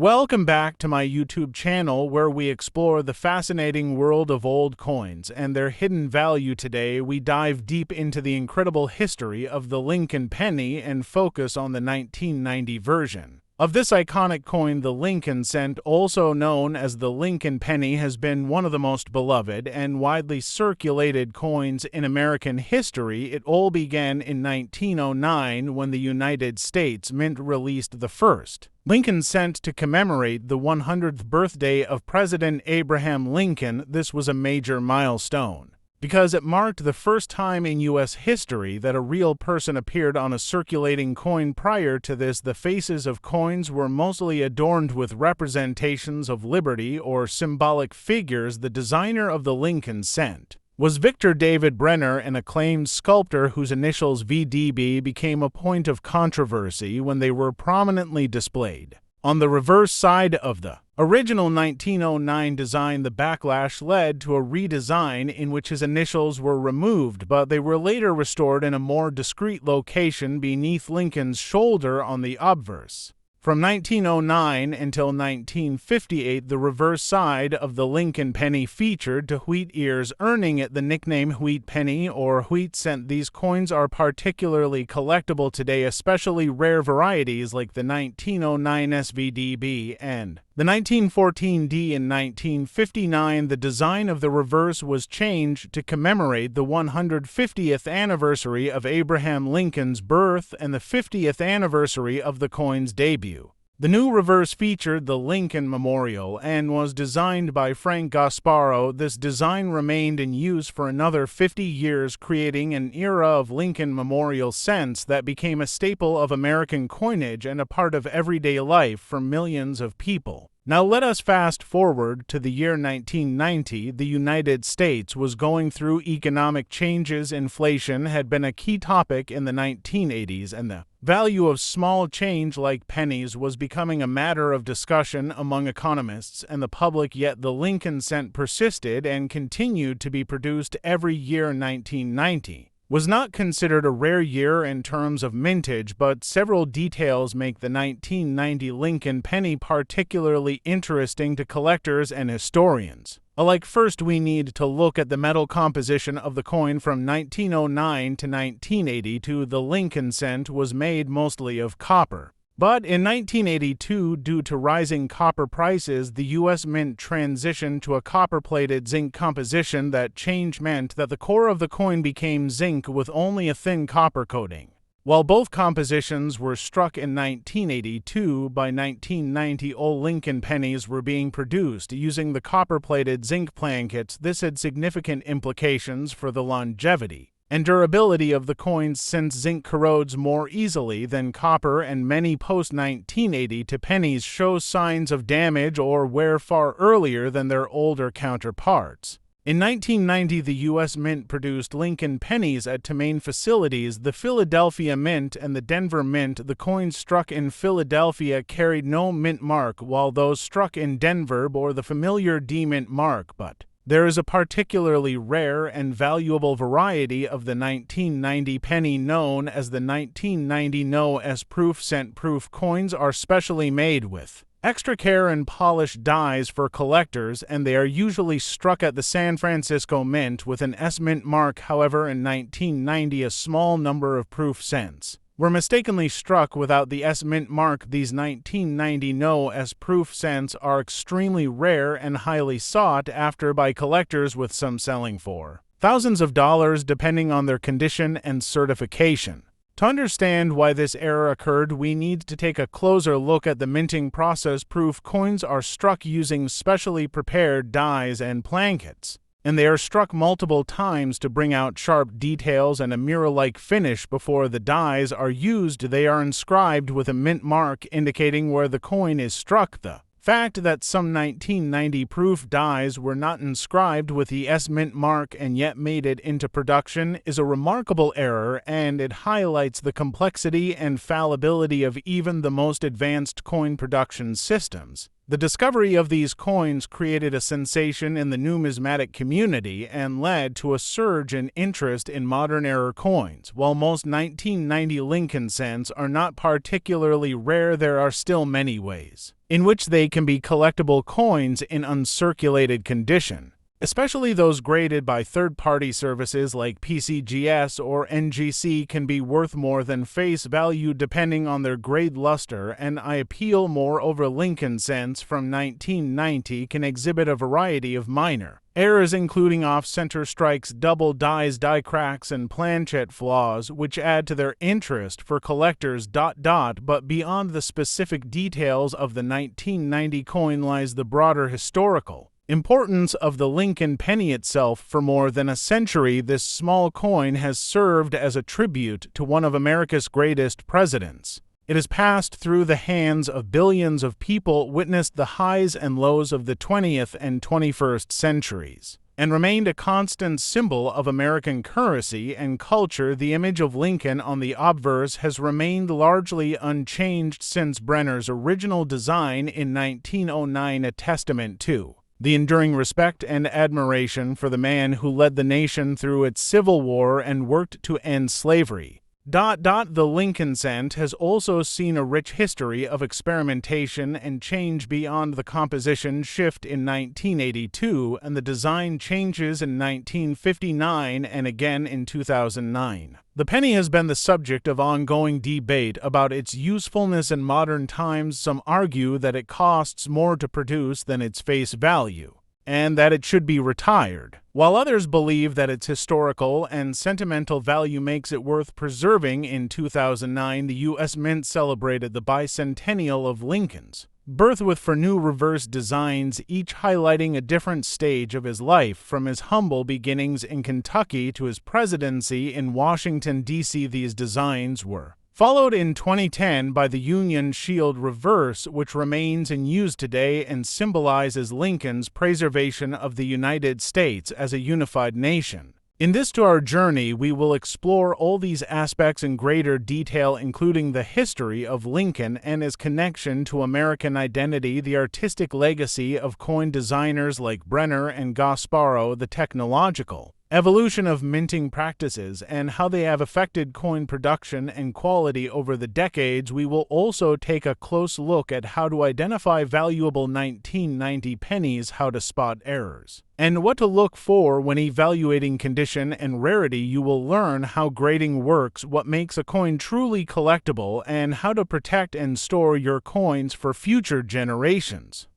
Welcome back to my YouTube channel where we explore the fascinating world of old coins and their hidden value. Today, we dive deep into the incredible history of the Lincoln penny and focus on the 1990 version of this iconic coin. The Lincoln cent, also known as the Lincoln penny, has been one of the most beloved and widely circulated coins in American history. It all began in 1909 when the United States Mint released the first Lincoln cent to commemorate the 100th birthday of President Abraham Lincoln. This was a major milestone because it marked the first time in U.S. history that a real person appeared on a circulating coin. Prior to this, the faces of coins were mostly adorned with representations of liberty or symbolic figures. The designer of the Lincoln cent was Victor David Brenner, an acclaimed sculptor whose initials VDB became a point of controversy when they were prominently displayed on the reverse side of the original 1909 design. The backlash led to a redesign in which his initials were removed, but they were later restored in a more discreet location beneath Lincoln's shoulder on the obverse. From 1909 until 1958, the reverse side of the Lincoln penny featured two wheat ears, earning it the nickname wheat penny or wheat cent. These coins are particularly collectible today, especially rare varieties like the 1909 SVDB and the 1914D. In 1959, the design of the reverse was changed to commemorate the 150th anniversary of Abraham Lincoln's birth and the 50th anniversary of the coin's debut. The new reverse featured the Lincoln Memorial and was designed by Frank Gasparo. This design remained in use for another 50 years, creating an era of Lincoln Memorial cents that became a staple of American coinage and a part of everyday life for millions of people. Now let us fast forward to the year 1990. The United States was going through economic changes. Inflation had been a key topic in the 1980s, and the value of small change like pennies was becoming a matter of discussion among economists and the public. Yet the Lincoln cent persisted and continued to be produced every year. 1990 was not considered a rare year in terms of mintage, but several details make the 1990 Lincoln penny particularly interesting to collectors and historians alike. First, we need to look at the metal composition of the coin. From 1909 to 1982, the Lincoln cent was made mostly of copper. But in 1982, due to rising copper prices, the U.S. Mint transitioned to a copper-plated zinc composition. That change meant that the core of the coin became zinc with only a thin copper coating. While both compositions were struck in 1982, by 1990 all Lincoln pennies were being produced using the copper-plated zinc plankets. This had significant implications for the longevity and durability of the coins, since zinc corrodes more easily than copper, and many post-1982 pennies show signs of damage or wear far earlier than their older counterparts. In 1990, the U.S. Mint produced Lincoln pennies at two main facilities, the Philadelphia Mint and the Denver Mint. The coins struck in Philadelphia carried no mint mark, while those struck in Denver bore the familiar D-Mint mark, but there is a particularly rare and valuable variety of the 1990 penny known as the 1990 No-S proof cent. Proof coins are specially made with extra care and polished dies for collectors, and they are usually struck at the San Francisco Mint with an S-Mint mark. However, in 1990, a small number of proof cents were mistakenly struck without the S-Mint mark. These 1990 No-S proof cents are extremely rare and highly sought after by collectors, with some selling for thousands of dollars depending on their condition and certification. To understand why this error occurred, we need to take a closer look at the minting process. Proof coins are struck using specially prepared dies and plankets, and they are struck multiple times to bring out sharp details and a mirror-like finish. Before the dies are used, they are inscribed with a mint mark indicating where the coin is struck. The fact that some 1990 proof dies were not inscribed with the S-Mint mark and yet made it into production is a remarkable error, and it highlights the complexity and fallibility of even the most advanced coin production systems. The discovery of these coins created a sensation in the numismatic community and led to a surge in interest in modern-era coins. While most 1990 Lincoln cents are not particularly rare, there are still many ways in which they can be collectible coins in uncirculated condition. Especially those graded by third-party services like PCGS or NGC can be worth more than face value depending on their grade luster, and I appeal moreover Lincoln cents from 1990 can exhibit a variety of minor errors including off-center strikes, double dies, die cracks, and planchet flaws, which add to their interest for collectors. But beyond the specific details of the 1990 coin lies the broader historical importance of the Lincoln penny itself. For more than a century, this small coin has served as a tribute to one of America's greatest presidents. It has passed through the hands of billions of people, witnessed the highs and lows of the 20th and 21st centuries, and remained a constant symbol of American currency and culture. The image of Lincoln on the obverse has remained largely unchanged since Brenner's original design in 1909, a testament to the enduring respect and admiration for the man who led the nation through its Civil War and worked to end slavery. The Lincoln cent has also seen a rich history of experimentation and change beyond the composition shift in 1982 and the design changes in 1959 and again in 2009. The penny has been the subject of ongoing debate about its usefulness in modern times. Some argue that it costs more to produce than its face value, and that it should be retired, while others believe that its historical and sentimental value makes it worth preserving. In 2009, the U.S. Mint celebrated the bicentennial of Lincoln's birth with 4 new reverse designs, each highlighting a different stage of his life, from his humble beginnings in Kentucky to his presidency in Washington, D.C. These designs were followed in 2010 by the Union Shield reverse, which remains in use today and symbolizes Lincoln's preservation of the United States as a unified nation. In this To Our Journey, we will explore all these aspects in greater detail, including the history of Lincoln and his connection to American identity, the artistic legacy of coin designers like Brenner and Gasparo, the technological evolution of minting practices, and how they have affected coin production and quality over the decades. We will also take a close look at how to identify valuable 1990 pennies, how to spot errors, and what to look for when evaluating condition and rarity. You will learn how grading works, what makes a coin truly collectible, and how to protect and store your coins for future generations.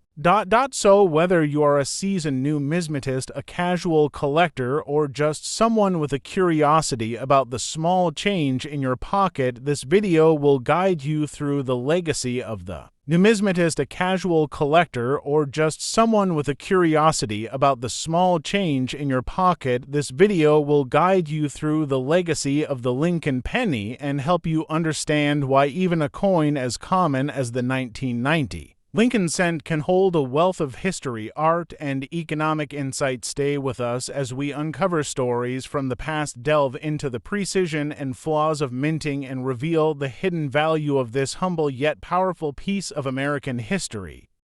So whether you are a seasoned numismatist, a casual collector, or just someone with a curiosity about the small change in your pocket, this video will guide you through the legacy of the numismatist. A casual collector, or just someone with a curiosity about the small change in your pocket, this video will guide you through the legacy of the Lincoln penny and help you understand why even a coin as common as the 1990 Lincoln cent can hold a wealth of history, art, and economic insight. Stay with us as we uncover stories from the past, delve into the precision and flaws of minting, and reveal the hidden value of this humble yet powerful piece of American history.